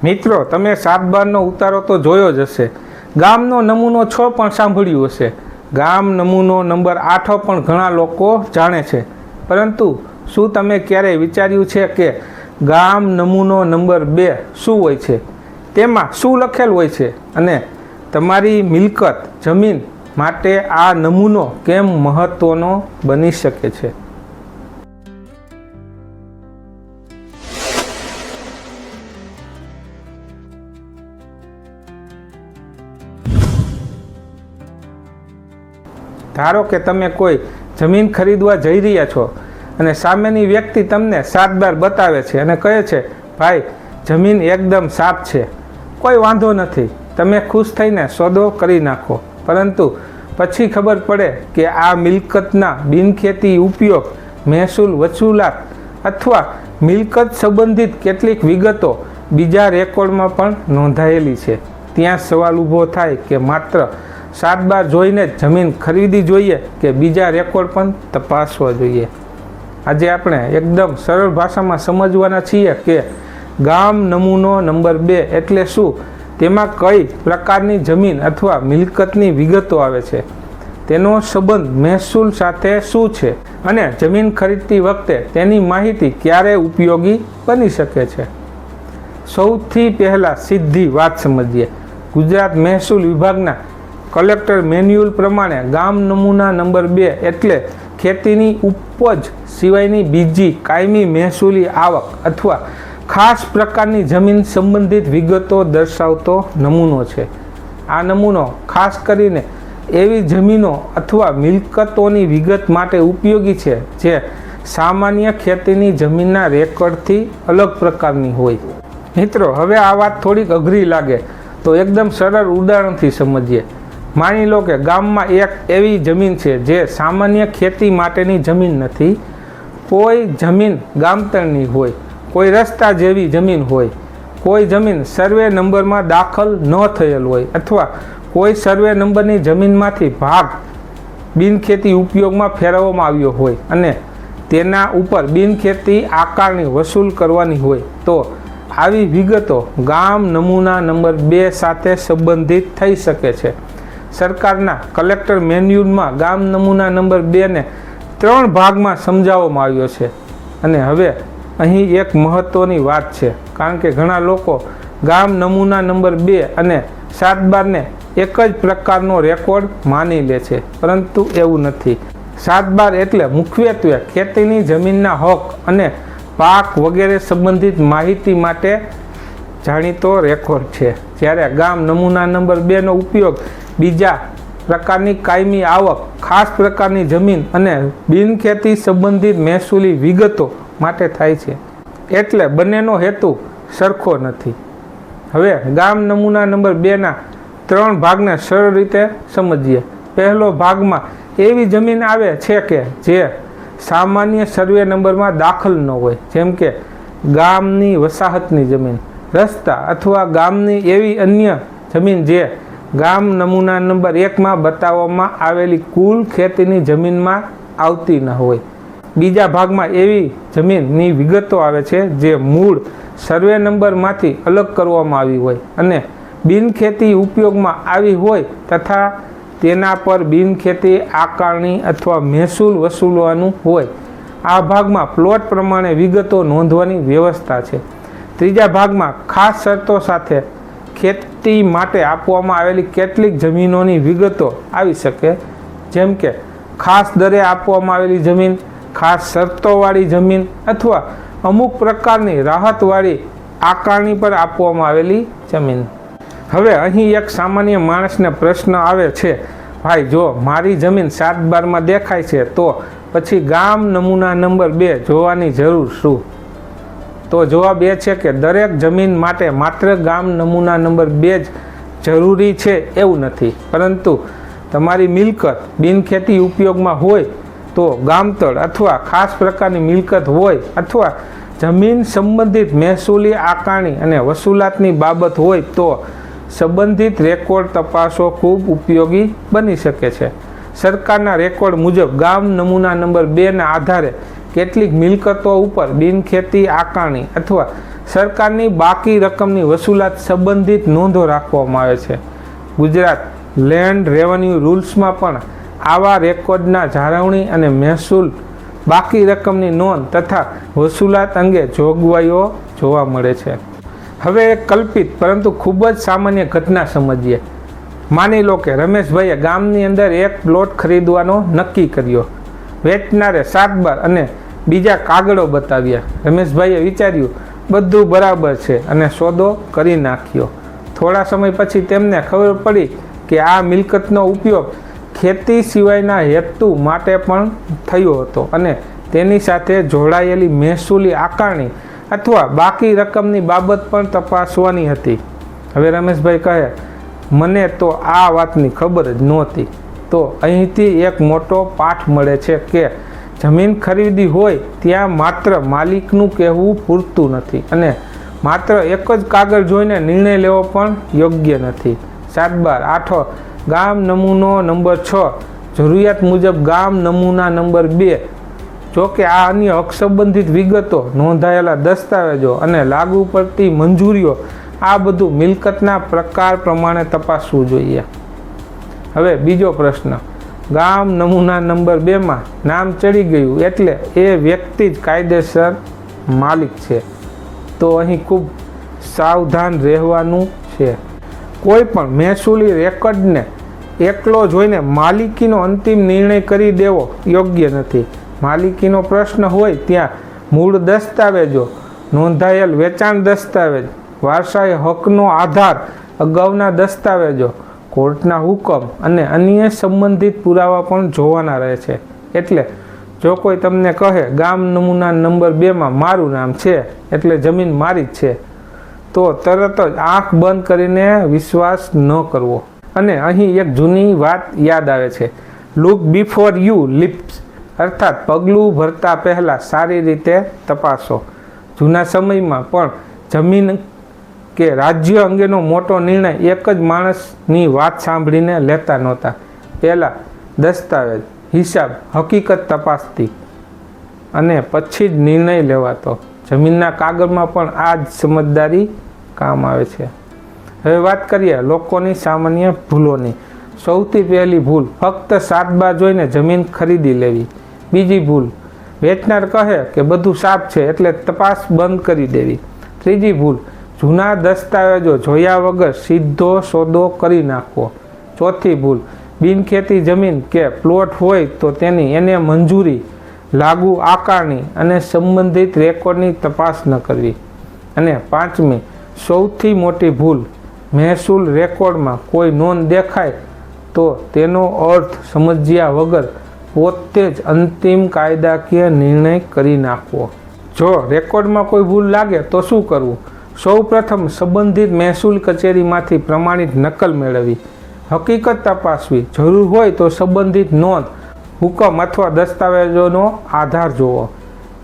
મિત્રો, તમે 7/12નો ઉતારો તો જોયો જ હશે. ગામનો નમૂનો 6 પણ સાંભળ્યું હશે. ગામ નમૂનો નંબર 8 પણ ઘણા લોકો જાણે છે. પરંતુ શું તમે ક્યારેય વિચાર્યું છે કે ગામ નમૂનો નંબર 2 શું હોય છે, તેમાં શું લખેલ હોય છે અને તમારી મિલકત જમીન માટે આ નમૂનો કેમ મહત્વનો બની શકે છે? ધારો કે તમે કોઈ જમીન ખરીદવા જઈ રહ્યા છો અને સામેની વ્યક્તિ તમને 7/12 બતાવે છે અને કહે છે, ભાઈ જમીન એકદમ સાફ છે, કોઈ વાંધો નથી, તમે ખુશ થઈને સોદો કરી નાખો. પરંતુ પછી ખબર પડે કે આ મિલકતના બિનખેતી ઉપયોગ, મહેસૂલ વસૂલાત અથવા મિલકત સંબંધિત કેટલીક વિગતો બીજા રેકોર્ડમાં પણ નોંધાયેલી છે. ત્યાં સવાલ ઊભો થાય કે માત્ર 7/12 જોઈને જ જમીન ખરીદવી જોઈએ કે બીજા રેકોર્ડ પણ તપાસવા જોઈએ? આજે આપણે એકદમ સરળ ભાષામાં સમજવાના છીએ કે ગામ નમૂનો નંબર 2 એટલે શું, તેમાં કઈ પ્રકારની જમીન અથવા મિલકતની વિગતો આવે છે, તેનો સંબંધ મહેસૂલ સાથે શું છે અને જમીન ખરીદતી વખતે તેની માહિતી ક્યારે ઉપયોગી બની શકે છે. સૌથી પહેલાં સીધી વાત સમજીએ. ગુજરાત મહેસૂલ વિભાગના કલેક્ટર મેન્યુઅલ પ્રમાણે ગામ નમૂના નંબર 2 એટલે ખેતીની ઉપજ સિવાયની બીજી કાયમી મહેસૂલી આવક અથવા ખાસ પ્રકારની જમીન સંબંધિત વિગતો દર્શાવતો નમૂનો છે. આ નમૂનો ખાસ કરીને એવી જમીનો અથવા મિલકતોની વિગત માટે ઉપયોગી છે જે સામાન્ય ખેતીની જમીનના રેકોર્ડથી અલગ પ્રકારની હોય. મિત્રો, હવે આ વાત થોડીક અઘરી લાગે તો એકદમ સરળ ઉદાહરણથી સમજીએ. માની લો કે ગામમાં એક એવી જમીન છે જે સામાન્ય ખેતી માટેની જમીન નથી. કોઈ જમીન ગામતળની હોય, કોઈ રસ્તા જેવી જમીન હોય, કોઈ જમીન સર્વે નંબરમાં દાખલ ન થયેલ હોય અથવા કોઈ સર્વે નંબરની જમીનમાંથી ભાગ બિનખેતી ઉપયોગમાં ફેરવવામાં આવ્યો હોય અને તેના ઉપર બિનખેતી આકારણી વસૂલ કરવાની હોય તો આવી વિગતો ગામ નમૂના નંબર 2 સાથે સંબંધિત થઈ શકે છે. સરકારના કલેક્ટર મેન્યુઅલમાં ગામ નમૂના નંબર 2ને 3 ભાગમાં સમજાવવામાં આવ્યો છે. અને હવે અહીં એક મહત્ત્વની વાત છે, કારણ કે ઘણા લોકો ગામ નમૂના નંબર 2 અને 7/12ને એક જ પ્રકારનો રેકોર્ડ માની લે છે, પરંતુ એવું નથી. 7/12 એટલે મુખ્યત્વે ખેતીની જમીનના હક અને પાક વગેરે સંબંધિત માહિતી માટે જાણીતો રેકોર્ડ છે, જ્યારે ગામ નમૂના નંબર 2નો ઉપયોગ બીજા પ્રકારની કાયમી આવક, ખાસ પ્રકારની જમીન અને બિનખેતી સંબંધિત મહેસૂલી વિગતો માટે થાય છે. એટલે બંનેનો હેતુ સરખો નથી. હવે ગામ નમૂના નંબર 2ના 3 ભાગને સરળ રીતે સમજીએ. પહેલો ભાગમાં એવી જમીન આવે છે કે જે સામાન્ય સર્વે નંબરમાં દાખલ ન હોય, જેમ કે ગામની વસાહતની જમીન, રસ્તા અથવા ગામની એવી અન્ય જમીન જે ગામ નમૂના નંબર 1માં બતાવવામાં આવેલી કુલ ખેતીની જમીનમાં આવતી ન હોય. બીજા ભાગમાં એવી જમીનની વિગતો આવે છે જે મૂળ સર્વે નંબરમાંથી અલગ કરવામાં આવી હોય અને બિનખેતી ઉપયોગમાં આવી હોય તથા તેના પર બિનખેતી આકારણી અથવા મહેસૂલ વસૂલવાનું હોય. આ ભાગમાં પ્લોટ પ્રમાણે વિગતો નોંધવાની વ્યવસ્થા છે. ત્રીજા ભાગમાં ખાસ શરતો સાથે ખેતી માટે આપવામાં આવેલી કેટલીક જમીનોની વિગતો આવી શકે, જેમ કે ખાસ દરે આપવામાં આવેલી જમીન, ખાસ શરતોવાળી જમીન અથવા અમુક પ્રકારની રાહતવાળી આકારણી પર આપવામાં આવેલી જમીન. હવે અહીં એક સામાન્ય માણસને પ્રશ્ન આવે છે, ભાઈ જો મારી જમીન 7/12માં દેખાય છે તો પછી ગામ નમૂના નંબર 2 જોવાની જરૂર શું? તો જવાબ એ છે કે દરેક જમીન માટે માત્ર ગામ નમૂના નંબર 2 જ જરૂરી છે એવું નથી, પરંતુ તમારી મિલકત બિનખેતી ઉપયોગમાં હોય તો ગામતળ અથવા ખાસ પ્રકારની મિલકત હોય અથવા જમીન સંબંધિત મહેસૂલી આકારણી અને વસૂલાતની બાબત હોય તો સંબંધિત રેકોર્ડ તપાસો ખૂબ ઉપયોગી બની શકે છે. સરકારના રેકોર્ડ મુજબ ગામ નમૂના નંબર 2ના આધારે કેટલીક મિલકતો ઉપર બિનખેતી આકારણી અથવા સરકારની બાકી રકમની વસૂલાત સંબંધિત નોંધો રાખવામાં આવે છે. ગુજરાત લેન્ડ રેવન્યુ રૂલ્સમાં પણ આવા રેકોર્ડના જાળવણી અને મહેસૂલ બાકી રકમની નોંધ તથા વસૂલાત અંગે જોગવાઈઓ જોવા મળે છે. હવે એક કલ્પિત પરંતુ ખૂબ જ સામાન્ય ઘટના સમજીએ. માની લો કે રમેશભાઈએ ગામની અંદર એક પ્લોટ ખરીદવાનો નક્કી કર્યો. વેચનારે 7 બાર અને બીજા કાગળો બતાવ્યા. રમેશભાઈએ વિચાર્યું બધું બરાબર છે અને સોદો કરી નાખ્યો. થોડા સમય પછી તેમને ખબર પડી કે આ મિલકતનો ઉપયોગ ખેતી સિવાયના હેતુ માટે પણ થયો હતો અને તેની સાથે જોડાયેલી મહેસૂલી આકારણી અથવા બાકી રકમની બાબત પણ તપાસવાની હતી. હવે રમેશભાઈ કહે, મને તો આ વાતની ખબર જ નહોતી. તો અહીંથી એક મોટો પાઠ મળે છે કે જમીન ખરીદી હોય ત્યાં માત્ર માલિકનું કહેવું પૂરતું નથી અને માત્ર એક જ કાગળ જોઈને નિર્ણય લેવો પણ યોગ્ય નથી. 7 બાર 8 ગામ નમૂનો નંબર 6 જરૂરિયાત મુજબ ગામ નમૂના નંબર 2. જો કે આ અન્ય હક સંબંધિત વિગતો, નોંધાયેલા દસ્તાવેજો અને લાગુ પડતી મંજૂરીઓ આ બધું મિલકતના પ્રકાર પ્રમાણે તપાસવું જોઈએ. હવે બીજો પ્રશ્ન, ગામ નમૂના નંબર 2માં નામ ચડી ગયું એટલે એ વ્યક્તિ જ કાયદેસર માલિક છે. તો અહીં ખૂબ સાવધાન રહેવાનું છે. કોઈ પણ મહેસૂલી રેકોર્ડને એકલો જોઈને માલિકીનો અંતિમ નિર્ણય કરી દેવો યોગ્ય નથી. માલિકીનો પ્રશ્ન હોય ત્યાં મૂળ દસ્તાવેજો, નોંધાયેલ વેચાણ દસ્તાવેજ, વારસાઈ હકનો આધાર, અગાઉના દસ્તાવેજો, કોર્ટના હુકમ અને અન્ય સંબંધિત પુરાવા પણ જોવાના રહે છે. એટલે જો કોઈ તમને કહે ગામ નમૂના નંબર 2માં મારું નામ છે એટલે જમીન મારી જ છે, તો તરત જ આંખ બંધ કરીને વિશ્વાસ ન કરવો. અને અહીં એક જૂની વાત યાદ આવે છે, લુક બિફોર યુ લીપ્સ, અર્થાત પગલું ભરતા પહેલાં સારી રીતે તપાસો. જૂના સમયમાં પણ જમીન કે રાજ્ય અંગેનો મોટો નિર્ણય એક જ માણસની વાત સાંભળીને લેતા નહોતા. પહેલાં દસ્તાવેજ, હિસાબ, હકીકત તપાસતી અને પછી જ નિર્ણય લેવાતો. જમીનના કાગળમાં પણ આ જ સમજદારી કામ આવે છે. હવે વાત કરીએ લોકોની સામાન્ય ભૂલોની. સૌથી પહેલી ભૂલ, ફક્ત 7 બાર જોઈને જમીન ખરીદી લેવી. બીજી ભૂલ, વેચનાર કહે કે બધું સાફ છે એટલે તપાસ બંધ કરી દેવી. ત્રીજી ભૂલ, જૂના દસ્તાવેજો જોયા વગર સીધો સોદો કરી નાખવો. ચોથી ભૂલ, બિનખેતી જમીન કે પ્લોટ હોય તો તેની એને મંજૂરી, લાગુ આકારણી અને સંબંધિત રેકોર્ડની તપાસ ન કરવી. અને પાંચમી સૌથી મોટી ભૂલ, મહેસૂલ રેકોર્ડમાં કોઈ નોંધ દેખાય તો તેનો અર્થ સમજ્યા વગર પોતે જ અંતિમ કાયદાકીય નિર્ણય કરી નાખવો. જો રેકોર્ડમાં કોઈ ભૂલ લાગે તો શું કરવું? સૌ પ્રથમ સંબંધિત મહેસૂલ કચેરીમાંથી પ્રમાણિત નકલ મેળવવી, હકીકત તપાસવી, જરૂર હોય તો સંબંધિત નોંધ, હુકમ અથવા દસ્તાવેજોનો આધાર જોવો.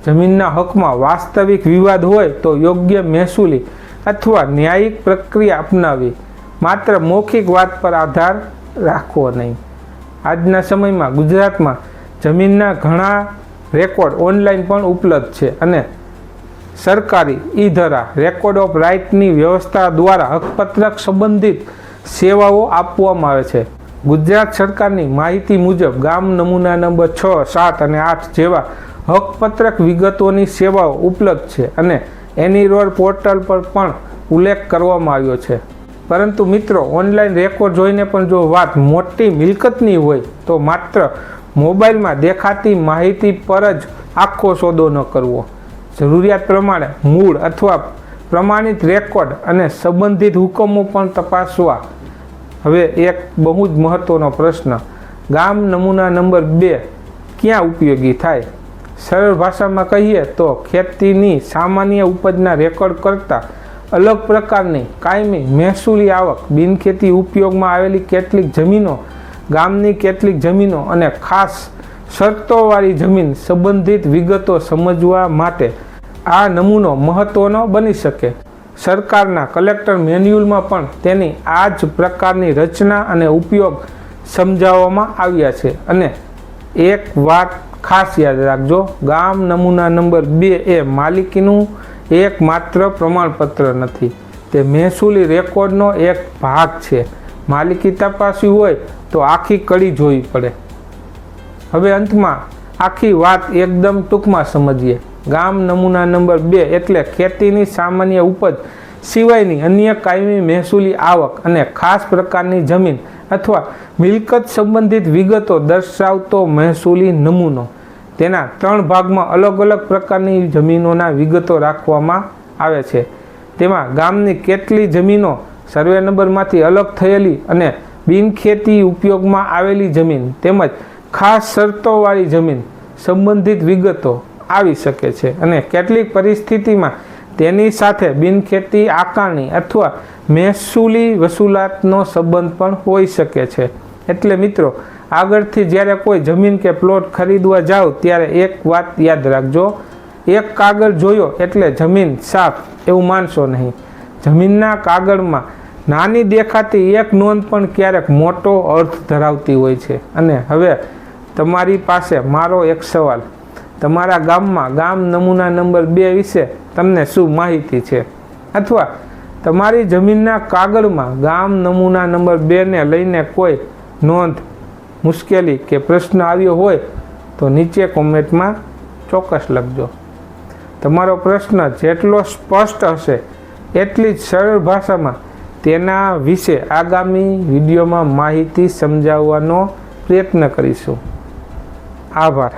જમીનના હકમાં વાસ્તવિક વિવાદ હોય તો યોગ્ય મહેસૂલી અથવા ન્યાયિક પ્રક્રિયા અપનાવી. માત્ર મૌખિક વાત પર આધાર રાખવો નહીં. આજના સમયમાં ગુજરાતમાં જમીનના ઘણા રેકોર્ડ ઓનલાઈન પણ ઉપલબ્ધ છે અને સરકારી ઈ-ધરા, રેકોર્ડ ઓફ રાઇટની વ્યવસ્થા દ્વારા હકપત્રક સંબંધિત સેવાઓ આપવામાં આવે છે. ગુજરાત સરકારની માહિતી મુજબ ગામ નમૂના નંબર 6, 7 અને 8 જેવા હકપત્રક વિગતોની સેવાઓ ઉપલબ્ધ છે અને એની રોડ પોર્ટલ પર પણ ઉલ્લેખ કરવામાં આવ્યો છે. પરંતુ મિત્રો, ઓનલાઈન રેકોર્ડ જોઈને પણ જો વાત મોટી મિલકતની હોય તો માત્ર મોબાઈલમાં દેખાતી માહિતી પર જ આખો સોદો ન કરવો. જરૂરિયાત પ્રમાણે મૂળ અથવા પ્રમાણિત રેકોર્ડ અને સંબંધિત હુકમો પણ તપાસવા. હવે એક બહુ જ મહત્વનો પ્રશ્ન, ગામ નમૂના નંબર 2 ક્યાં ઉપયોગી થાય? સરળ ભાષામાં કહીએ તો ખેતીની સામાન્ય ઉપજના રેકોર્ડ કરતાં અલગ પ્રકારની કાયમી મહેસૂલી આવક, બિનખેતી ઉપયોગમાં આવેલી કેટલીક જમીનો, ગામની કેટલીક જમીનો અને ખાસ શરતોવાળી જમીન સંબંધિત વિગતો સમજવા માટે આ નમૂનો મહત્વનો બની શકે. સરકારના કલેક્ટર મેન્યુઅલમાં પણ તેની આ જ પ્રકારની રચના અને ઉપયોગ સમજાવવામાં આવ્યા છે. અને એક વાત ખાસ યાદ રાખજો, ગામ નમૂના નંબર 2 એ માલિકીનું એકમાત્ર પ્રમાણપત્ર નથી, તે મહેસૂલી રેકોર્ડનો એક ભાગ છે. માલિકી તપાસવી હોય તો આખી કડી જોવી પડે. હવે અંતમાં આખી વાત એકદમ ટૂંકમાં સમજીએ. ગામ નમૂના નંબર 2 એટલે ખેતીની સામાન્ય ઉપજ સિવાયની અન્ય કાયમી મહેસૂલી આવક અને ખાસ પ્રકારની જમીન અથવા મિલકત સંબંધિત વિગતો દર્શાવતો મહેસૂલી નમૂનો. તેના 3 ભાગમાં અલગ અલગ પ્રકારની જમીનોના વિગતો રાખવામાં આવે છે. તેમાં ગામની કેટલી જમીનો સર્વે નંબરમાંથી અલગ થયેલી અને બિનખેતી ઉપયોગમાં આવેલી જમીન તેમજ ખાસ શરતોવાળી જમીન સંબંધિત વિગતો આવી શકે છે અને કેટલીક પરિસ્થિતિમાં તેની સાથે બિનખેતી આકારણી અથવા મહેસૂલી વસૂલાતનો સંબંધ પણ હોઈ શકે છે. એટલે મિત્રો, આગળથી જ્યારે કોઈ જમીન કે પ્લોટ ખરીદવા જાઓ ત્યારે એક વાત યાદ રાખજો, એક કાગળ જોયો એટલે જમીન સાફ એવું માનશો નહીં. જમીનના કાગળમાં નાની દેખાતી એક નોંધ પણ ક્યારેક મોટો અર્થ ધરાવતી હોય છે. અને હવે તમારી પાસે મારો એક સવાલ, તમારા ગામમાં ગામ નમૂના નંબર 2 વિશે તમને શું માહિતી છે? અથવા તમારી જમીનના કાગળમાં ગામ નમૂના નંબર 2 ને લઈને કોઈ નોંધ, મુશ્કેલી કે પ્રશ્ન આવ્યો હોય તો નીચે કોમેન્ટમાં ચોક્કસ લખજો. તમારો પ્રશ્ન જેટલો સ્પષ્ટ હશે એટલી જ સરળ ભાષામાં તેના વિશે આગામી વિડીયોમાં માહિતી સમજાવવાનો પ્રયત્ન કરીશું. આભાર.